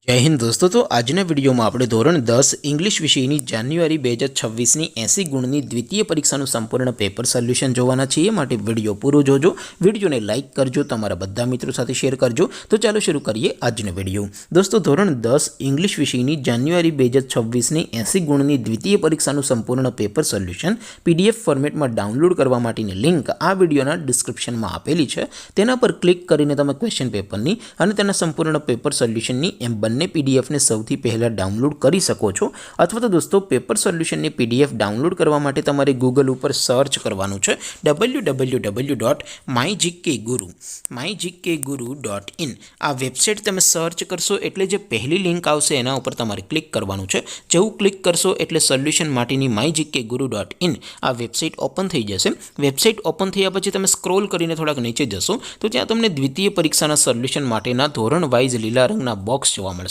जय हिंद दोस्तों। तो आजना वीडियो में આપણે ધોરણ 10 इंग्लिश વિષયની જાન્યુઆરી 2026 ની 80 ગુણની દ્વિતીય પરીક્ષાનું સંપૂર્ણ પેપર સોલ્યુશન જોવાના છીએ। માટે વિડિયો પૂરો જોજો, વિડિયોને લાઈક કરજો, તમારા બધા મિત્રો સાથે શેર કરજો। તો ચાલો શરૂ કરીએ આજનો વિડિયો। દોસ્તો ધોરણ 10 इंग्लिश વિષયની જાન્યુઆરી 2026 ની 80 ગુણની દ્વિતીય પરીક્ષાનું સંપૂર્ણ પેપર સોલ્યુશન PDF ફોર્મેટમાં ડાઉનલોડ કરવા માટેની લિંક આ વિડિયોના ડિસ્ક્રિપ્શનમાં આપેલી છે। તેના પર ક્લિક કરીને તમે ક્વેશ્ચન પેપરની અને તેના સંપૂર્ણ પેપર સોલ્યુશનની એમ બંને PDF ने સૌથી પહેલા ડાઉનલોડ કરી શકો છો। અથવા તો દોસ્તો પેપર સોલ્યુશનની PDF ડાઉનલોડ કરવા માટે તમારે ગૂગલ ઉપર સર્ચ કરવાનું છે www.mygkguru.in। આ વેબસાઇટ તમે સર્ચ કરશો એટલે જે પહેલી લિંક આવશે એના ઉપર તમારે ક્લિક કરવાનું છે। જેવું ક્લિક કરશો એટલે સોલ્યુશન માટેની mygkguru.in આ વેબસાઇટ ઓપન થઈ જશે। વેબસાઇટ ઓપન થયા પછી તમે સ્ક્રોલ કરીને થોડાક નીચે જશો તો ત્યાં તમને દ્વિતીય પરીક્ષાના સોલ્યુશન માટેના ધોરણ વાઇઝ લીલા રંગના બોક્સ જોવા મળશે।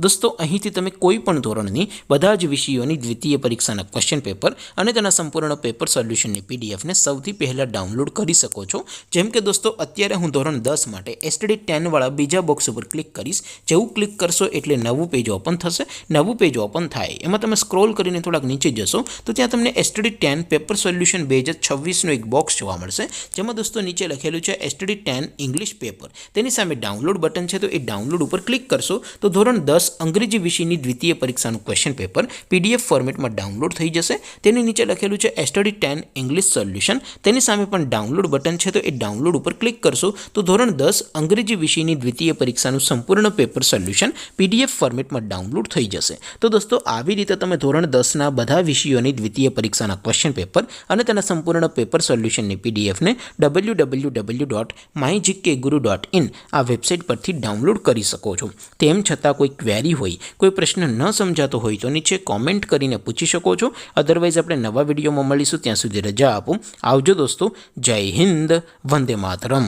दोस्तों અહીંથી તમે કોઈ પણ ધોરણની બધા જ વિષયોની દ્વિતીય પરીક્ષાના ક્વેશ્ચન પેપર અને તેના સંપૂર્ણ પેપર સોલ્યુશનની PDF ને સૌથી પહેલા ડાઉનલોડ કરી શકો છો। જેમ કે દોસ્તો અત્યારે હું ધોરણ 10 માટે STD 10 વાળા બીજા બોક્સ ઉપર ક્લિક કરીશ। જેવું ક્લિક કરશો એટલે નવું પેજ ઓપન થશે। નવું પેજ ઓપન થાય એમાં તમે સ્ક્રોલ કરીને થોડાક નીચે જશો તો ત્યાં તમને STD 10 પેપર સોલ્યુશન 2026 નો એક બોક્સ જોવા મળશે। જેમાં દોસ્તો નીચે લખેલું છે STD 10 ઇંગ્લિશ પેપર। તેની સામે ડાઉનલોડ બટન છે તો એ ડાઉનલોડ ઉપર ક્લિક કરશો તો ધોરણ 10 અંગ્રેજી વિષયની દ્વિતીય પરીક્ષાનું ક્વેશ્ચન પેપર PDF ફોર્મેટમાં ડાઉનલોડ થઈ જશે। તેની નીચે લખેલું છે STD 10 ઇંગ્લિશ સોલ્યુશન। તેની સામે પણ ડાઉનલોડ બટન છે તો એ ડાઉનલોડ ઉપર ક્લિક કરશો તો ધોરણ 10 અંગ્રેજી વિષયની દ્વિતીય પરીક્ષાનું સંપૂર્ણ પેપર સોલ્યુશન PDF ફોર્મેટમાં ડાઉનલોડ થઈ જશે। તો દોસ્તો આવી રીતે તમે ધોરણ 10ના બધા વિષયોની દ્વિતીય પરીક્ષાના ક્વેશ્ચન પેપર અને તેના સંપૂર્ણ પેપર સોલ્યુશનની PDF ને www.mygkguru.in આ વેબસાઇટ પરથી ડાઉનલોડ કરી શકો છો। તેમ છતાં કોઈ ક્વેરી હોય, કોઈ પ્રશ્ન ન સમજાતો હોય તો નીચે કોમેન્ટ કરીને પૂછી શકો છો। અધરવાઇઝ આપણે નવા વિડીયોમાં મળીશું, ત્યાં સુધી રજા આપો। આવજો દોસ્તો। જય હિન્દ, વંદે માતરમ।